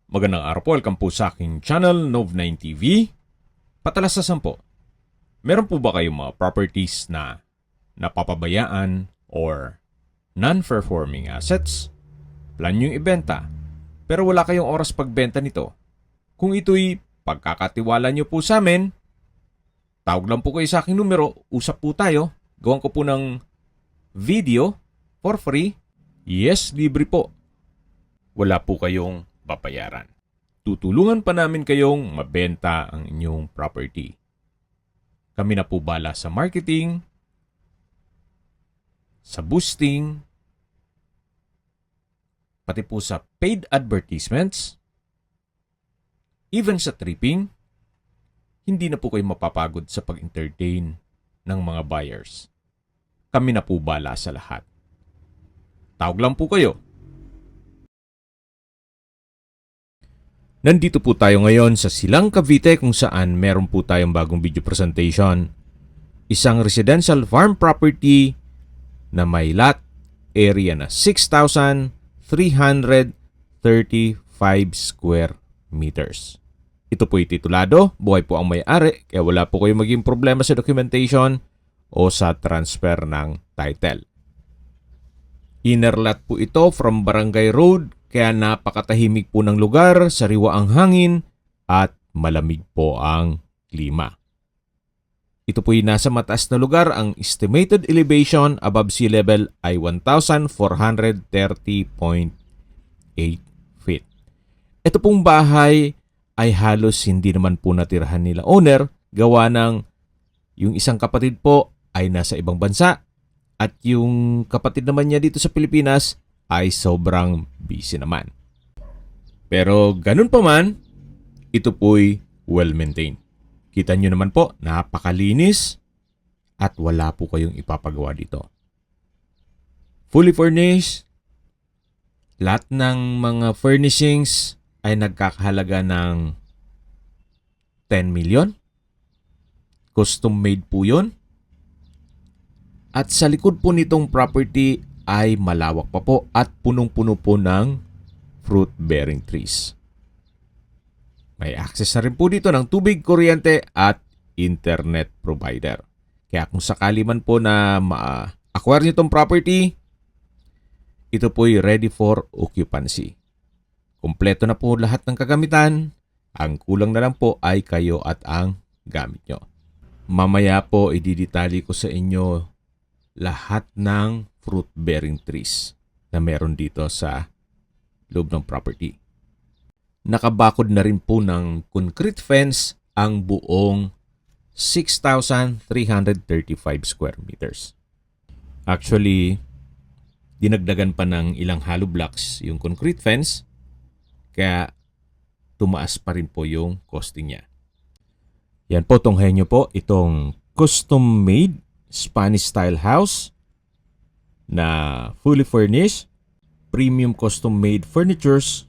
Magandang araw po, welcome po sa aking channel, Nov9 TV. Patalasasan po, meron po ba kayong mga properties na napapabayaan or non-performing assets? Plan nyo yung ibenta, pero wala kayong oras pagbenta nito. Kung ito'y pagkakatiwala nyo po sa amin, tawag lang po kayo sa aking numero, usap po tayo, gawan ko po ng video for free. Yes, libre po. Wala po kayong babayaran. Tutulungan pa namin kayong mabenta ang inyong property. Kami na po bala sa marketing, sa boosting, pati po sa paid advertisements, even sa tripping. Hindi na po kayo mapapagod sa pag-entertain ng mga buyers. Kami na po bala sa lahat. Tawag lang po kayo. Nandito po tayo ngayon sa Silang, Cavite kung saan meron po tayong bagong video presentation. Isang residential farm property na may lot area na 6,335 square meters. Ito po titulado, buhay po ang may-ari kaya wala po kayong maging problema sa documentation o sa transfer ng title. Inner lot po ito from Barangay Road kaya napakatahimik po ng lugar, sariwa ang hangin at malamig po ang klima. Ito po'y nasa mataas na lugar, ang estimated elevation above sea level ay 1,430.8 feet. Ito pong bahay ay halos hindi naman po natirhan nila owner, gawa ng yung isang kapatid po ay nasa ibang bansa at yung kapatid naman niya dito sa Pilipinas ay sobrang busy naman. Pero ganun pa man, ito po'y well-maintained. Kita nyo naman po, napakalinis at wala po kayong ipapagawa dito. Fully furnished, lahat ng mga furnishings ay nagkakahalaga ng 10 million. Custom made po yun. At sa likod po nitong property ay malawak pa po at punong-puno po ng fruit-bearing trees. May access na rin po dito ng tubig, kuryente at internet provider. Kaya kung sakali man po na ma-acquire nyo itong property, ito po'y ready for occupancy. Kompleto na po lahat ng kagamitan. Ang kulang na lang po ay kayo at ang gamit nyo. Mamaya po ididetali ko sa inyo lahat ng fruit-bearing trees na meron dito sa loob ng property. Nakabakod na rin po ng concrete fence ang buong 6,335 square meters. Actually, dinagdagan pa ng ilang hollow blocks yung concrete fence, kaya tumaas pa rin po yung costing niya. Yan po, tunghayan nyo po itong custom-made Spanish-style house na fully furnished, premium custom-made furnitures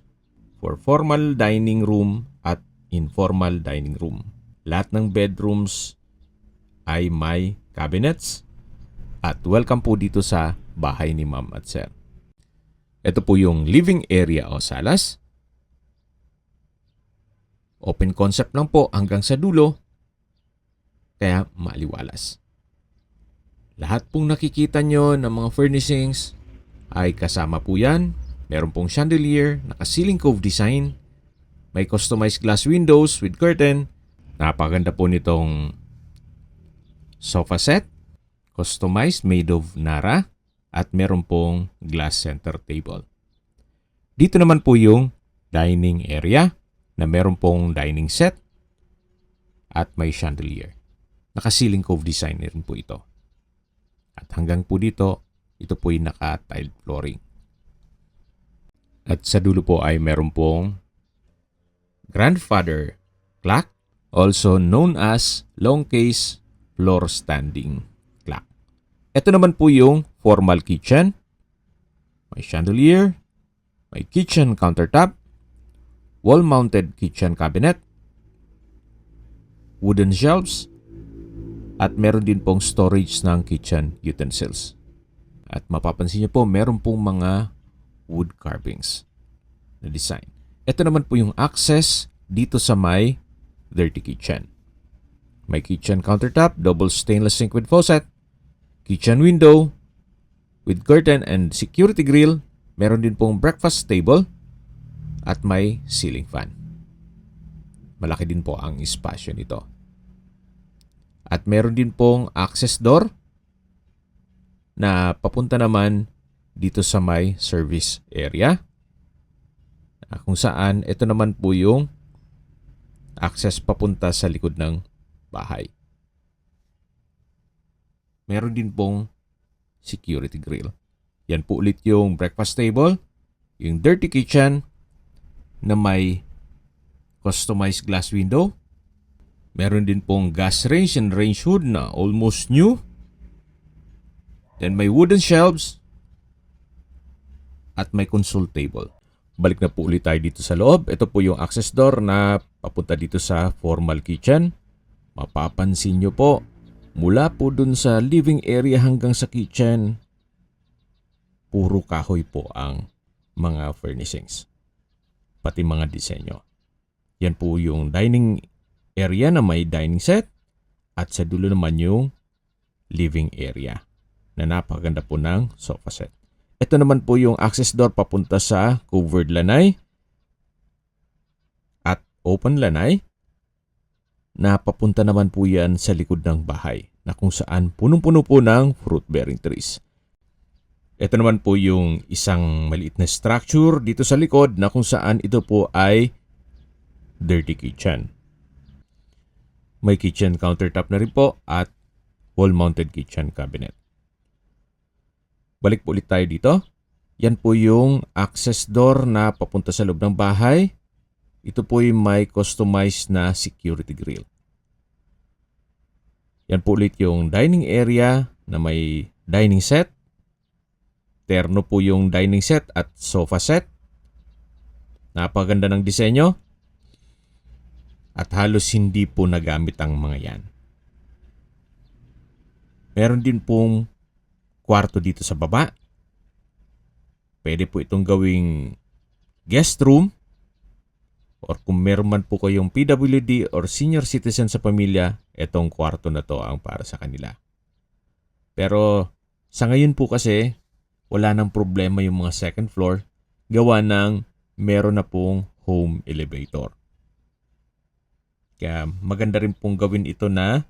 for formal dining room at informal dining room. Lahat ng bedrooms ay may cabinets at welcome po dito sa bahay ni Ma'am at Sir. Ito po yung living area o salas. Open concept lang po hanggang sa dulo, kaya maliwalas. Lahat pong nakikita nyo ng mga furnishings ay kasama po yan. Meron pong chandelier, naka-ceiling cove design, may customized glass windows with curtain. Napakaganda po nitong sofa set, customized made of Nara, at meron pong glass center table. Dito naman po yung dining area na meron pong dining set at may chandelier. Naka-ceiling cove design rin po ito. At hanggang po dito, ito po yung naka-tiled flooring. At sa dulo po ay meron pong grandfather clock, also known as long case floor standing clock. Ito naman po yung formal kitchen. May chandelier, may kitchen countertop, wall-mounted kitchen cabinet, wooden shelves, at meron din pong storage ng kitchen utensils. At mapapansin niyo po, meron pong mga wood carvings na design. Ito naman po yung access dito sa may dirty kitchen. May kitchen countertop, double stainless sink with faucet, kitchen window with curtain and security grill. Meron din pong breakfast table at may ceiling fan. Malaki din po ang espasyo nito. At meron din pong access door na papunta naman dito sa may service area. Kung saan ito naman po yung access papunta sa likod ng bahay. Meron din pong security grill. Yan po ulit yung breakfast table, yung dirty kitchen na may customized glass window. Meron din pong gas range and range hood na almost new. Then may wooden shelves at may console table. Balik na po ulit tayo dito sa loob. Ito po yung access door na papunta dito sa formal kitchen. Mapapansin nyo po, mula po dun sa living area hanggang sa kitchen, puro kahoy po ang mga furnishings, pati mga disenyo. Yan po yung dining area na may dining set at sa dulo naman yung living area na napakaganda po ng sofa set. Ito naman po yung access door papunta sa covered lanay at open lanay na papunta naman po yan sa likod ng bahay na kung saan punong-puno po ng fruit-bearing trees. Ito naman po yung isang maliit na structure dito sa likod na kung saan ito po ay dirty kitchen. May kitchen countertop na rin po at wall-mounted kitchen cabinet. Balik po ulit tayo dito. Yan po yung access door na papunta sa loob ng bahay. Ito po yung may customized na security grill. Yan po ulit yung dining area na may dining set. Terno po yung dining set at sofa set. Napaganda ng disenyo. At halos hindi po nagamit ang mga yan. Meron din pong kwarto dito sa baba. Pwede po itong gawing guest room. Or kung meron man po kayong PWD or senior citizen sa pamilya, itong kwarto na to ang para sa kanila. Pero sa ngayon po kasi, wala nang problema yung mga second floor, gawa ng meron na pong home elevator. Kaya maganda rin pong gawin ito na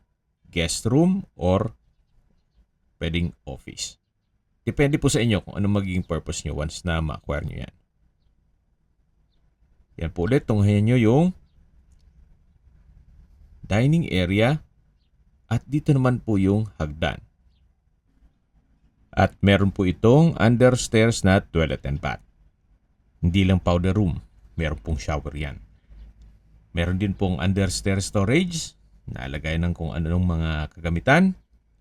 guest room or pwedeng office. Depende po sa inyo kung ano magiging purpose nyo once na ma-acquire nyo yan. Yan po ulit, tunghayan nyo yung dining area at dito naman po yung hagdan. At meron po itong understairs na toilet and bath. Hindi lang powder room, meron pong shower yan. Meron din pong understairs storage, nalagay ng kung anong mga kagamitan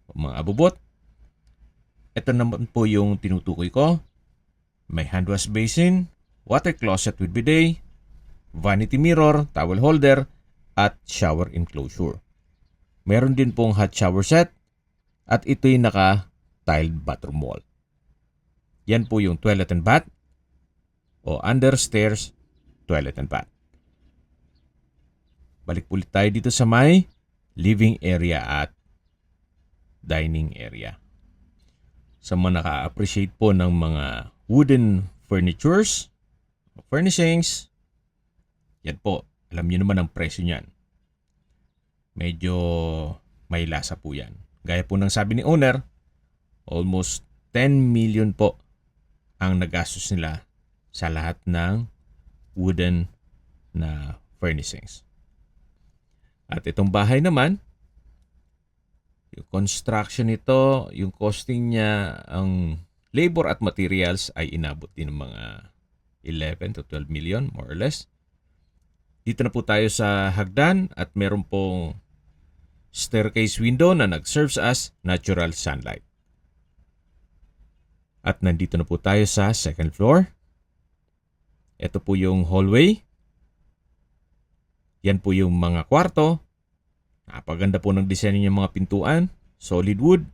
o mga abubot. Ito naman po yung tinutukoy ko. May hand wash basin, water closet with bidet, vanity mirror, towel holder, at shower enclosure. Meron din pong hot shower set at ito'y naka-tiled bathroom wall. Yan po yung toilet and bath o understairs toilet and bath. Balik ulit tayo dito sa may living area at dining area. Sa mga naka-appreciate po ng mga wooden furnitures, furnishings, yan po, alam niyo naman ang presyo niyan. Medyo may lasa po yan. Gaya po ng sabi ni owner, almost 10 million po ang nagastos nila sa lahat ng wooden na furnishings. At itong bahay naman, yung construction nito, yung costing niya, ang labor at materials ay inabot din ng mga 11 to 12 million, more or less. Dito na po tayo sa hagdan at meron pong staircase window na nag-serves as natural sunlight. At nandito na po tayo sa second floor. Ito po yung hallway. Yan po yung mga kwarto. Napaganda po ng disenyo ng mga pintuan. Solid wood.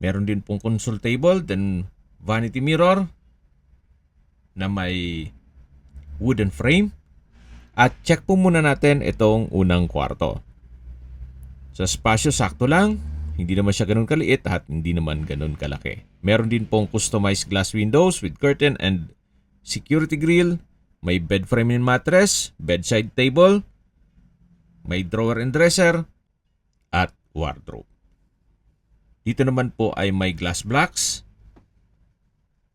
Meron din pong console table, then vanity mirror na may wooden frame. At check po muna natin itong unang kwarto. Sa spasyo, sakto lang. Hindi naman siya ganun kaliit at hindi naman ganun kalaki. Meron din pong customized glass windows with curtain and security grill. May bed frame and mattress, bedside table, may drawer and dresser, at wardrobe. Dito naman po ay may glass blocks,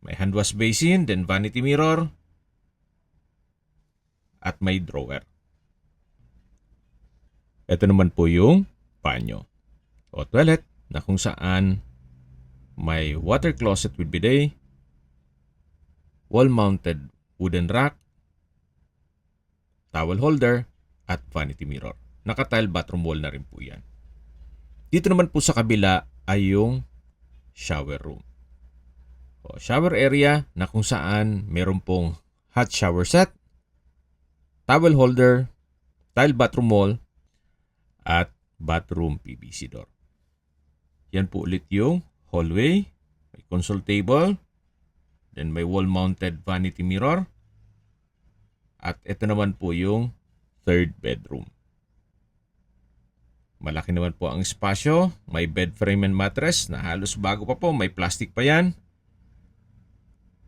may hand wash basin, then vanity mirror, at may drawer. Ito naman po yung banyo o toilet na kung saan may water closet with bidet, wall-mounted wooden rack, towel holder, at vanity mirror. Naka-tile bathroom wall na rin po yan. Dito naman po sa kabila ay yung shower room. O shower area na kung saan meron pong hot shower set, towel holder, tile bathroom wall, at bathroom PVC door. Yan po ulit yung hallway, may console table, then may wall-mounted vanity mirror, at ito naman po yung third bedroom. Malaki naman po ang espasyo, may bed frame and mattress na halos bago pa po, may plastic pa yan.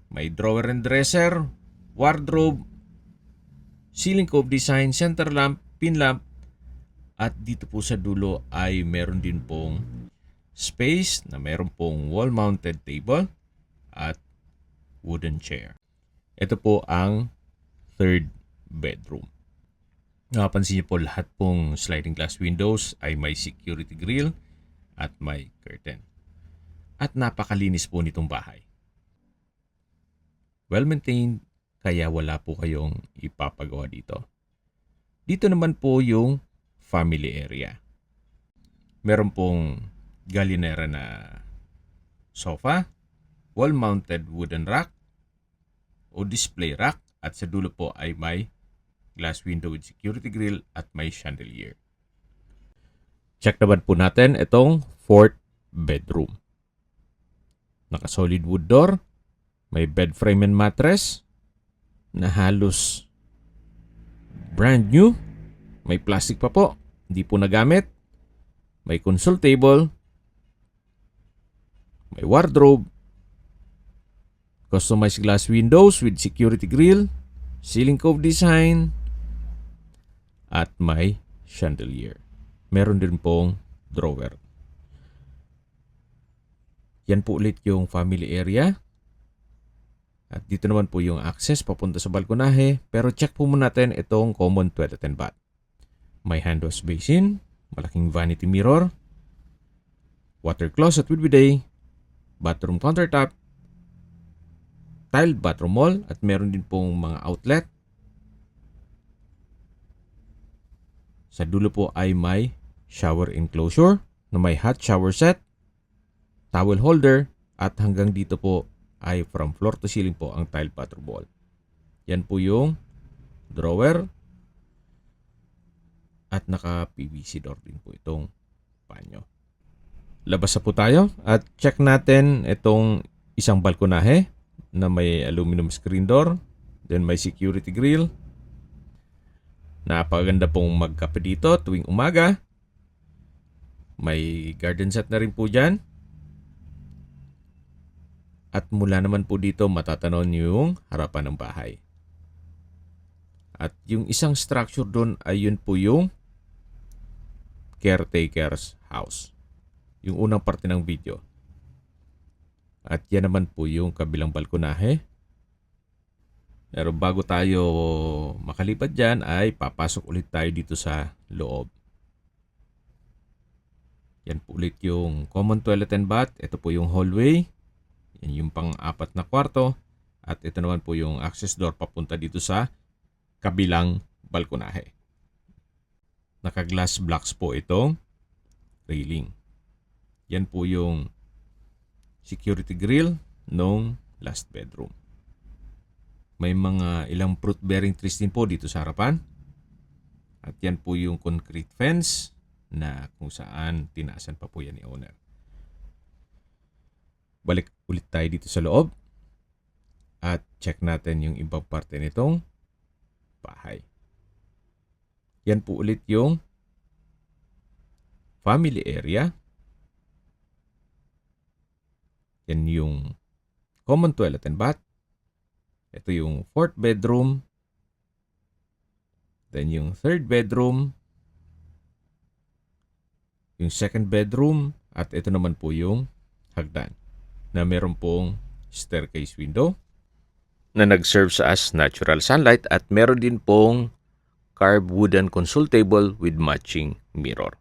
May drawer and dresser, wardrobe, ceiling cove design, center lamp, pin lamp, at dito po sa dulo ay meron din pong space na meron pong wall-mounted table at wooden chair. Ito po ang third bedroom. Napansin niyo po lahat pong sliding glass windows ay may security grill at may curtain. At napakalinis po nitong bahay. Well-maintained, kaya wala po kayong ipapagawa dito. Dito naman po yung family area. Meron pong galinera na sofa, wall-mounted wooden rack o display rack, at sa dulo po ay may glass window with security grill at may chandelier. Check naman po natin itong fourth bedroom. Naka-solid wood door, may bed frame and mattress na halos brand new, may plastic pa po, hindi po nagamit, may console table, may wardrobe, customized glass windows with security grill, ceiling cove design, at may chandelier. Meron din pong drawer. Yan po ulit yung family area. At dito naman po yung access papunta sa balkonahe. Pero check po muna natin itong common toilet and bath. May hand wash basin, malaking vanity mirror, water closet with bidet, bathroom countertop, tiled bathroom wall, at meron din pong mga outlet. Sa dulo po ay may shower enclosure na may hot shower set, towel holder, at hanggang dito po ay from floor to ceiling po ang tile bathroom wall. Yan po yung drawer at naka-PVC door din po itong banyo. Labas na po tayo at check natin itong isang balkonahe na may aluminum screen door, then may security grill. Napakaganda pong magkape dito tuwing umaga. May garden set na rin po dyan. At mula naman po dito matatanon yung harapan ng bahay. At yung isang structure doon ay yun po yung caretaker's house. Yung unang parte ng video. At yan naman po yung kabilang balkonahe. Pero bago tayo makalipat dyan ay papasok ulit tayo dito sa loob. Yan po ulit yung common toilet and bath. Ito po yung hallway. Yan yung pang-apat na kwarto. At ito naman po yung access door papunta dito sa kabilang balkonahe. Naka-glass blocks po itong railing. Yan po yung security grill nung last bedroom. May mga ilang fruit-bearing trees din po dito sa harapan. At yan po yung concrete fence na kung saan tinaasan pa po yan ni owner. Balik ulit tayo dito sa loob. At check natin yung ibang parte nitong bahay. Yan po ulit yung family area. Yan yung common toilet and bath. Ito yung 4th bedroom. Then yung 3rd bedroom. Yung 2nd bedroom. At ito naman po yung hagdan na meron pong staircase window na nag-serve sa as natural sunlight at meron din pong carved wooden console table with matching mirror.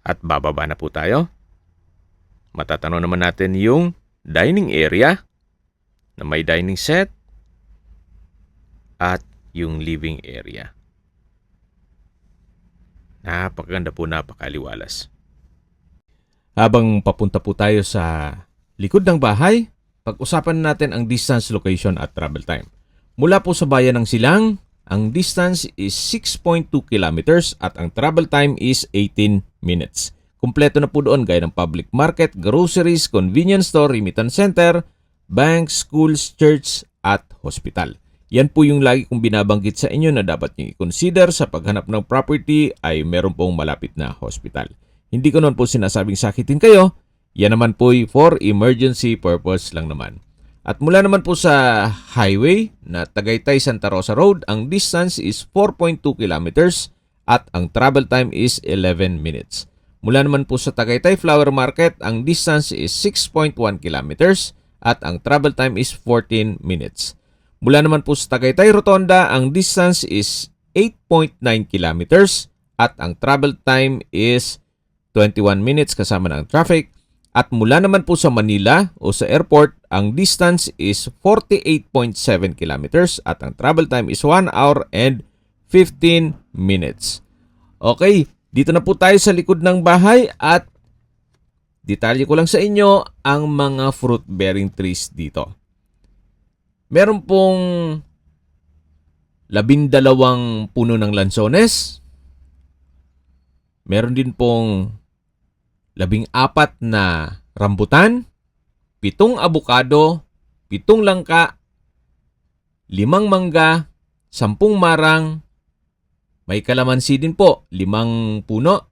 At bababa na po tayo. Matatanaw naman natin yung dining area na may dining set at yung living area. Napakaganda po, napakaliwalas. Habang papunta po tayo sa likod ng bahay, pag-usapan natin ang distance, location at travel time. Mula po sa bayan ng Silang, ang distance is 6.2 kilometers at ang travel time is 18 minutes. Kumpleto na po doon gaya ng public market, groceries, convenience store, remittance center, banks, schools, church at hospital. Yan po yung lagi kong binabanggit sa inyo na dapat nyo i-consider sa paghanap ng property ay meron pong malapit na hospital. Hindi ko naman po sinasabing sakitin kayo. Yan naman po for emergency purpose lang naman. At mula naman po sa highway na Tagaytay Santa Rosa Road, ang distance is 4.2 kilometers at ang travel time is 11 minutes. Mula naman po sa Tagaytay Flower Market, ang distance is 6.1 kilometers at ang travel time is 14 minutes. Mula naman po sa Tagaytay Rotonda, ang distance is 8.9 kilometers at ang travel time is 21 minutes kasama ng traffic. At mula naman po sa Manila o sa airport, ang distance is 48.7 kilometers at ang travel time is 1 hour and 15 minutes. Okay, dito na po tayo sa likod ng bahay at detalye ko lang sa inyo ang mga fruit-bearing trees dito. Meron pong 12 puno ng lansones. Meron din pong 14 na rambutan, 7 abukado, 7 langka, 5 mangga, 10 marang, may kalamansi din po, 5 puno,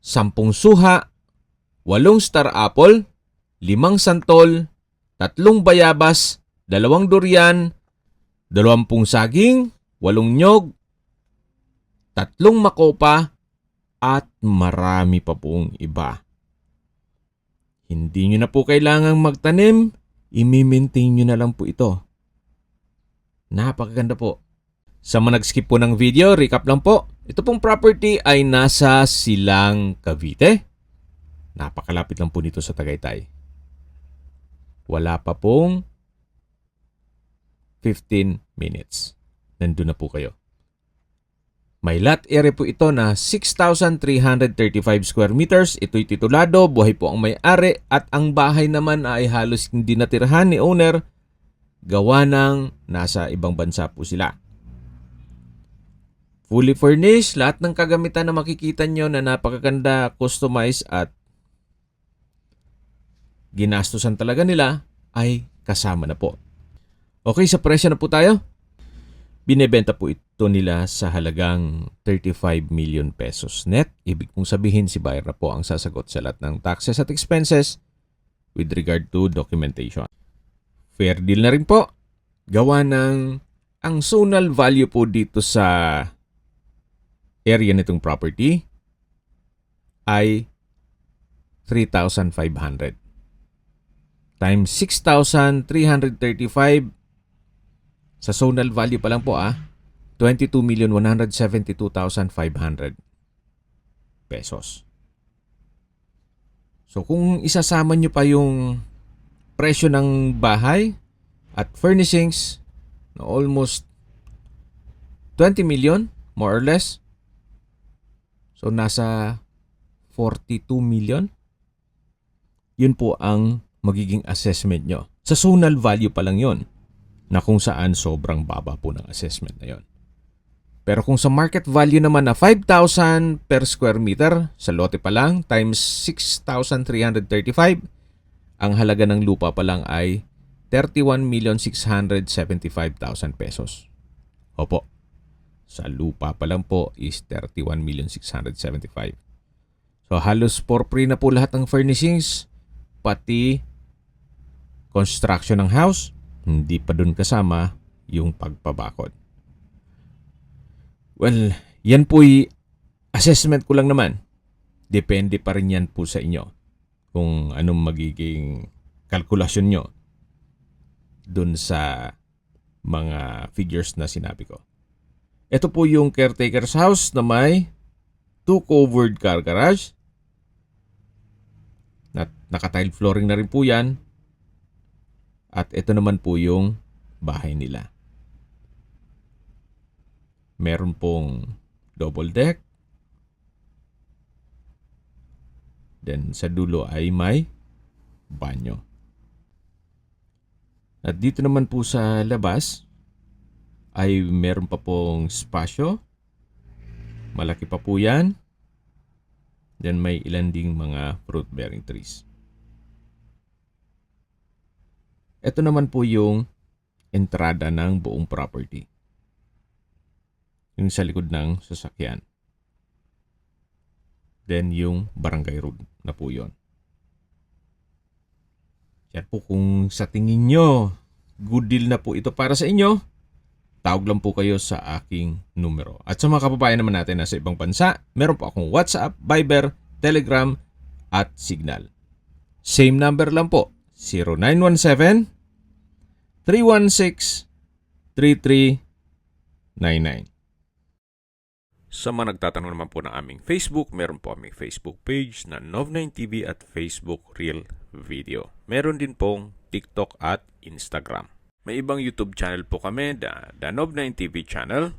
10 suha, 8 star apple, 5 santol, 3 bayabas, 2 durian, 20 saging, 8 nyog, 3 makopa, at marami pa pong iba. Hindi nyo na po kailangang magtanim, i-maintain nyo na lang po ito. Napakaganda po. Sa mga nag-skip po ng video, recap lang po. Ito pong property ay nasa Silang, Cavite. Napakalapit lang po nito sa Tagaytay. Wala pa pong 15 minutes. Nandun na po kayo. May lot area po ito na 6,335 square meters. Ito'y titulado, buhay po ang may-ari at ang bahay naman ay halos hindi natirhan ni owner. Gawa ng nasa ibang bansa po sila. Fully furnished, lahat ng kagamitan na makikita nyo na napakaganda, customized at ginastusan talaga nila ay kasama na po. Okay, sa presyo na po tayo. Binebenta po ito nila sa halagang 35 million pesos net. Ibig pong sabihin si buyer na po ang sasagot sa lahat ng taxes at expenses with regard to documentation. Fair deal na rin po. Gawa ng ang zonal value po dito sa area nitong property ay 3,500 times 6,335 sa zonal value pa lang po 22,172,500 pesos. So kung isasama nyo pa yung presyo ng bahay at furnishings na almost 20 million more or less. So nasa 42 million. Yun po ang magiging assessment nyo. Sa zonal value pa lang yun. Na kung saan sobrang baba po ng assessment na yon. Pero kung sa market value naman na 5,000 per square meter sa lote pa lang times 6,335, ang halaga ng lupa pa lang ay 31,675,000 pesos. Opo, sa lupa pa lang po is 31,675,000. So halos for free na po lahat ng furnishings, pati construction ng house, hindi pa dun kasama yung pagpabakod. Well, yan po'y assessment ko lang naman. Depende pa rin yan po sa inyo kung anong magiging kalkulasyon nyo dun sa mga figures na sinabi ko. Ito po yung caretaker's house na may 2 covered car garage. Naka-tile flooring na rin po yan. At ito naman po yung bahay nila. Meron pong double deck. Then sa dulo ay may banyo. At dito naman po sa labas ay meron pa pong spasyo. Malaki pa po yan. Then may ilan ding mga fruit-bearing trees. Ito naman po yung entrada ng buong property. Yung sa likod ng sasakyan. Then yung barangay road na po yun. Yan po, kung sa tingin nyo, good deal na po ito para sa inyo, tawag lang po kayo sa aking numero. At sa mga kababayan naman natin na sa ibang bansa, meron po akong WhatsApp, Viber, Telegram, at Signal. Same number lang po, 0917-316-3399. Sa mga nagtatanong naman po ng aming Facebook, meron po aming Facebook page na Nov9TV at Facebook Real Video. Meron din pong TikTok at Instagram. May ibang YouTube channel po kami, the Nov9TV channel,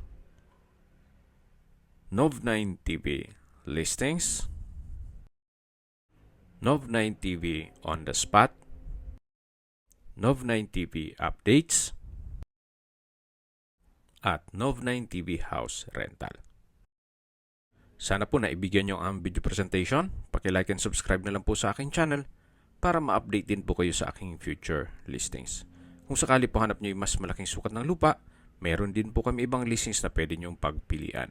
Nov9TV Listings, Nov9TV On The Spot, Nov9TV Updates, at Nov9TV House Rental. Sana po naibigyan nyo ang video presentation. Paki-like and subscribe na lang po sa aking channel para ma-update din po kayo sa aking future listings. Kung sakali po hanap nyo yung mas malaking sukat ng lupa, meron din po kami ibang listings na pwede nyong pagpilian.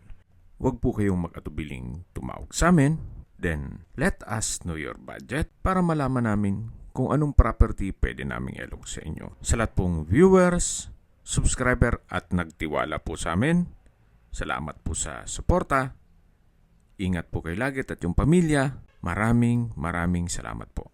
Huwag po kayong mag-atubiling tumawag sa amin. Then, let us know your budget para malaman namin kung anong property pwede naming ilog sa inyo. Sa lahat pong viewers, subscriber at nagtiwala po sa amin, salamat po sa suporta. Ingat po kayo lagi at yung pamilya. Maraming salamat po.